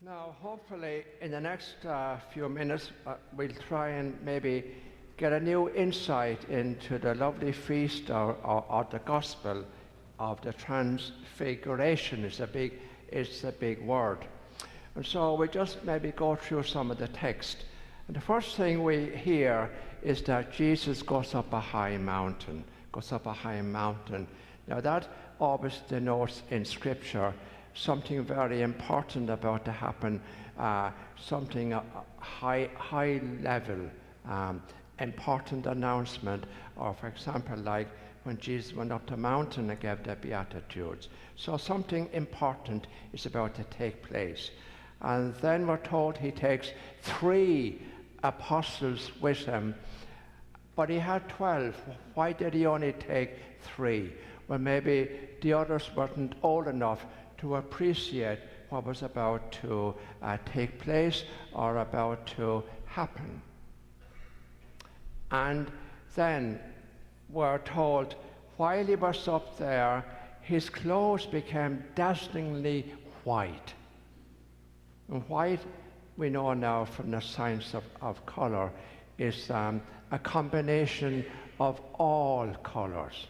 Now, hopefully, in the next few minutes, we'll try and maybe get a new insight into the lovely feast or the gospel of the Transfiguration. It's a big word. And so we just maybe go through some of the text. And the first thing we hear is that Jesus goes up a high mountain. Now that always denotes in Scripture something very important about to happen, something high level, important announcement, or for example, like when Jesus went up the mountain and gave the Beatitudes. So something important is about to take place. And then we're told he takes 3 apostles with him, but he had 12. Why did he only take 3? Well, maybe the others weren't old enough to appreciate what was about to take place or about to happen. And then we're told, while he was up there, his clothes became dazzlingly white. And white, we know now from the science of colour, is a combination of all colours.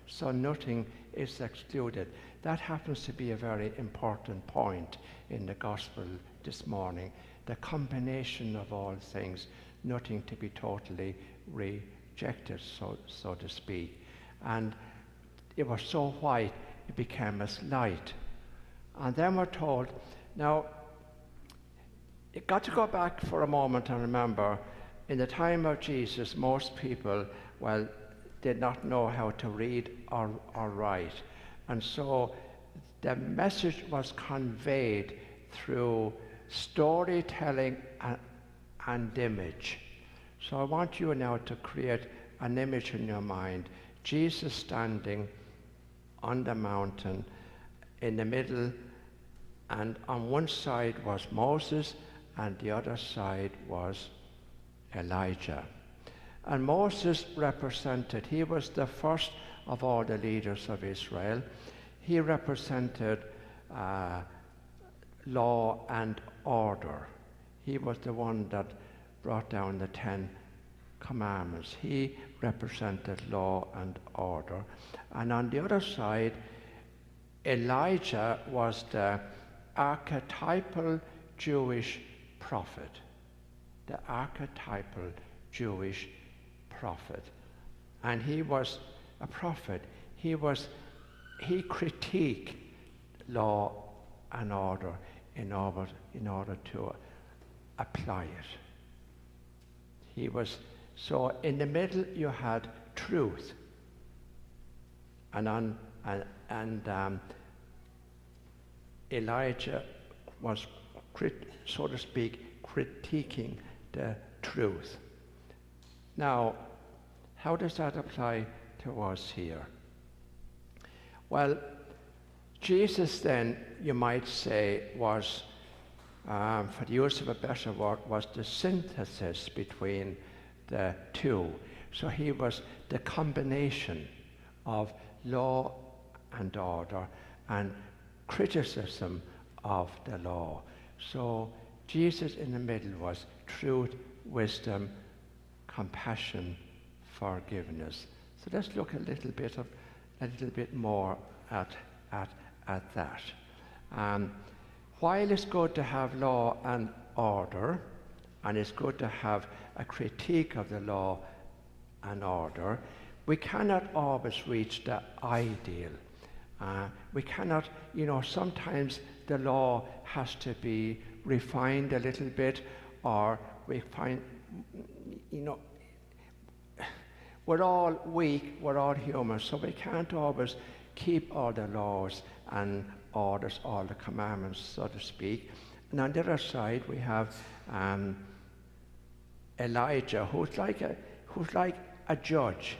So nothing is excluded. That happens to be a very important point in the gospel this morning. The combination of all things, nothing to be totally rejected, so to speak. And it was so white, it became as light. And then we're told, now, you've got to go back for a moment and remember, in the time of Jesus, most people, did not know how to read or write. And so the message was conveyed through storytelling and image. So I want you now to create an image in your mind. Jesus standing on the mountain in the middle, and on one side was Moses and the other side was Elijah. And Moses represented, he was the first of all the leaders of Israel. He represented law and order. He was the one that brought down the 10 Commandments. He represented law and order. And on the other side, Elijah was the archetypal Jewish prophet. The archetypal Jewish prophet. And he was a prophet. He critiqued law and order in order to apply it. So in the middle you had truth, and Elijah was, so to speak, critiquing the truth. Now, how does that apply to us here? Well, Jesus then, you might say, was, for the use of a better word, was the synthesis between the two. So he was the combination of law and order and criticism of the law. So Jesus in the middle was truth, wisdom, compassion, forgiveness. So let's look a little bit more at that. While it's good to have law and order, and it's good to have a critique of the law and order, we cannot always reach the ideal. We cannot, sometimes the law has to be refined a little bit, or we find, we're all weak, we're all human, so we can't always keep all the laws and orders, all the commandments, so to speak. And on the other side, we have Elijah, who's like a judge.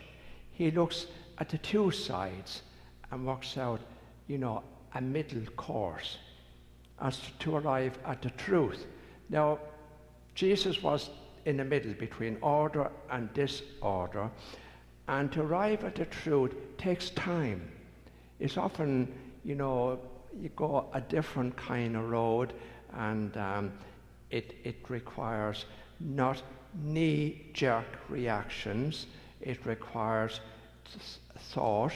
He looks at the two sides and works out, a middle course as to arrive at the truth. Now, Jesus was in the middle between order and disorder, and to arrive at the truth takes time. It's often, you go a different kind of road, and it requires not knee-jerk reactions. It requires thought.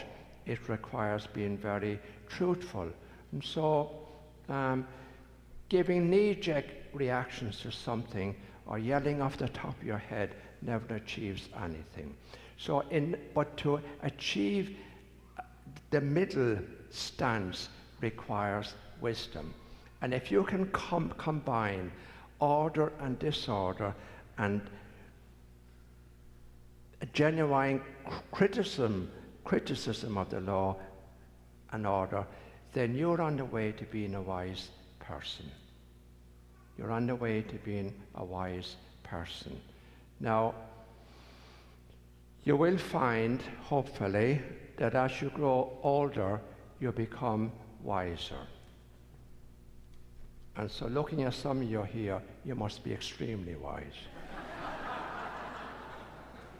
It requires being very truthful. And so giving knee-jerk reactions to something or yelling off the top of your head never achieves anything. So, but to achieve the middle stance requires wisdom. And if you can combine order and disorder and a genuine criticism of the law and order, then you're on the way to being a wise person. You're on the way to being a wise person. Now, you will find, hopefully, that as you grow older, you become wiser. And so looking at some of you here, you must be extremely wise.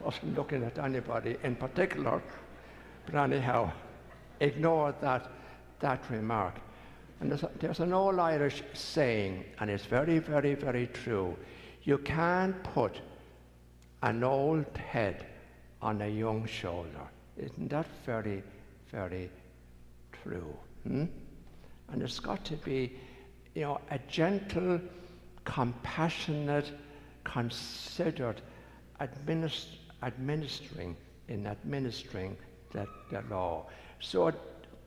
I wasn't looking at anybody in particular, but anyhow, ignore that remark. And there's an old Irish saying, and it's very, very, very true. You can't put an old head on a young shoulder. Isn't that very, very true? And it's got to be, a gentle, compassionate, considered administering the law. So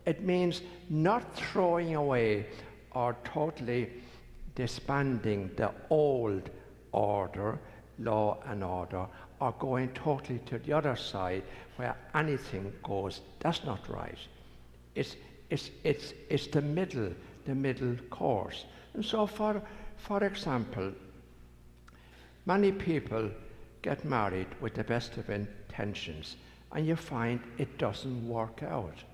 it means not throwing away or totally disbanding the old order, law and order, or going totally to the other side where anything goes. That's not right. It's the middle course. And so for example, many people get married with the best of intentions, and you find it doesn't work out.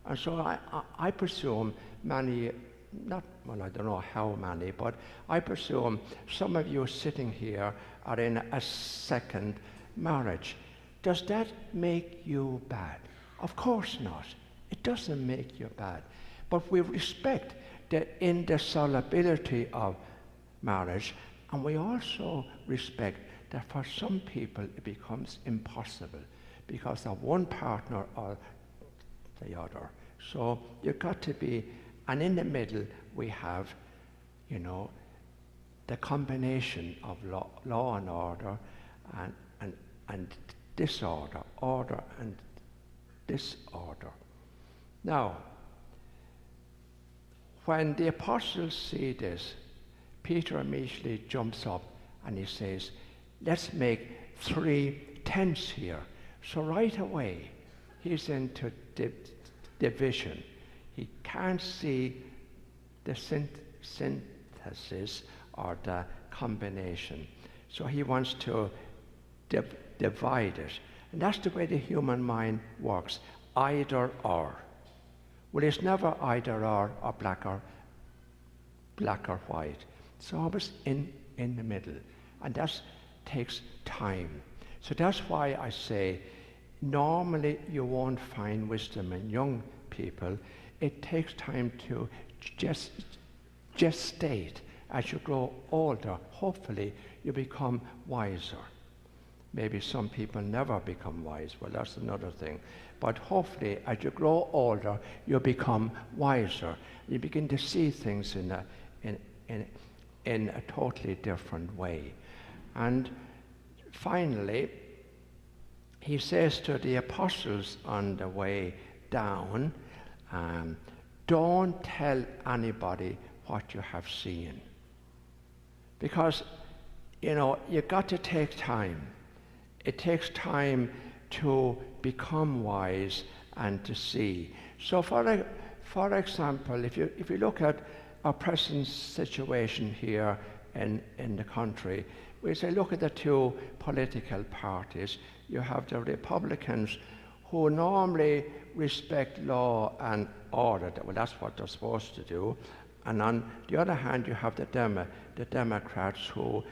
And so I presume many, I don't know how many, but I presume some of you sitting here are in a second marriage. Does that make you bad? Of course not. It doesn't make you bad. But we respect the indissolubility of marriage, and we also respect that for some people it becomes impossible because of one partner or the other. So you've got to be, and in the middle we have, the combination of law and order and disorder, order and disorder. Now, when the apostles see this, Peter immediately jumps up and he says, let's make 3 tents here. So right away, he's into division. He can't see the synthesis or the combination. So he wants to divide it. And that's the way the human mind works, either or. Well, it's never either or black or white. It's always in the middle. And that takes time. So that's why I say, normally you won't find wisdom in young people. It takes time to gestate. As you grow older, hopefully you become wiser. Maybe some people never become wise. Well, that's another thing. But hopefully, as you grow older, you become wiser. You begin to see things in a totally different way. And finally, he says to the apostles on the way down, don't tell anybody what you have seen. Because, you've got to take time. It takes time to become wise and to see. So for example, if you look at our present situation here in the country, we say look at the 2 political parties. You have the Republicans who normally respect law and order. Well, that's what they're supposed to do. And on the other hand, you have the Democrats who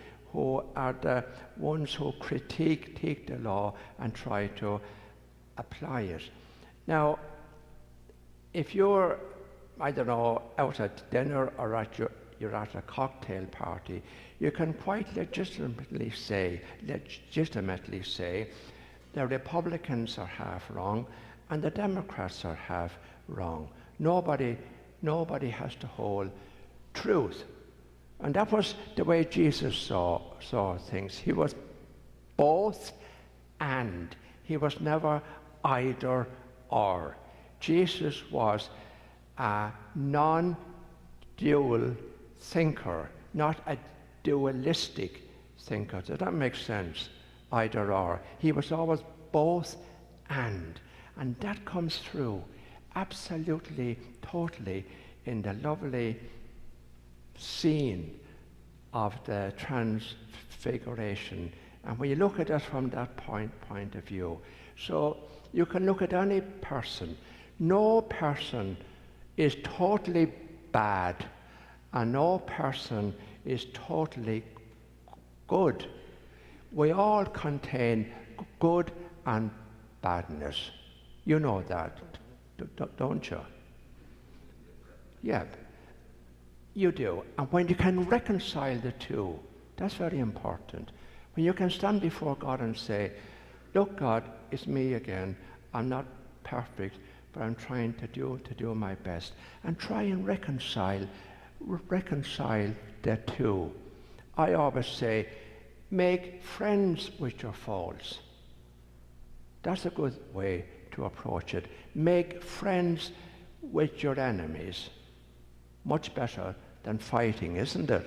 are the ones who critique the law and try to apply it. Now, if you're I don't know, out at dinner or you're at a cocktail party, you can quite legitimately say the Republicans are half wrong and the Democrats are half wrong. Nobody has to hold truth. And that was the way Jesus saw things. He was both and. He was never either or. Jesus was a non-dual thinker, not a dualistic thinker. Does that make sense? Either or. He was always both and. And that comes through absolutely, totally in the lovely scene of the transfiguration. And when you look at it from that point of view, so you can look at any person. No person is totally bad, and no person is totally good. We all contain good and badness. You know that, don't you? Yeah, you do. And when you can reconcile the two, that's very important. When you can stand before God and say, look, God, it's me again. I'm not perfect, but I'm trying to do my best. And try and reconcile the two. I always say, make friends with your faults. That's a good way to approach it. Make friends with your enemies. Much better than fighting, isn't it?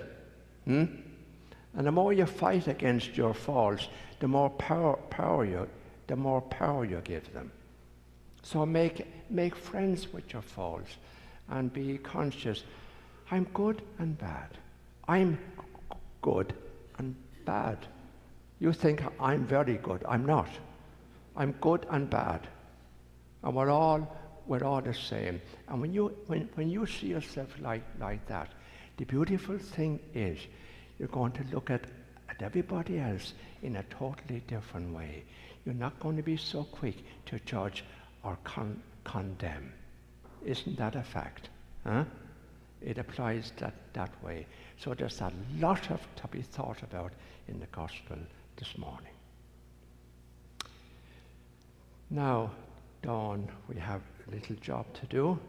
And the more you fight against your faults, the more power you give them. So make friends with your faults and be conscious. I'm good and bad. I'm good and bad. You think I'm very good. I'm not. I'm good and bad. And we're all the same. And when you see yourself like that, the beautiful thing is you're going to look at everybody else in a totally different way. You're not going to be so quick to judge or condemn. Isn't that a fact? Huh? It applies that way. So there's a lot to be thought about in the gospel this morning. Now, Dawn, we have a little job to do.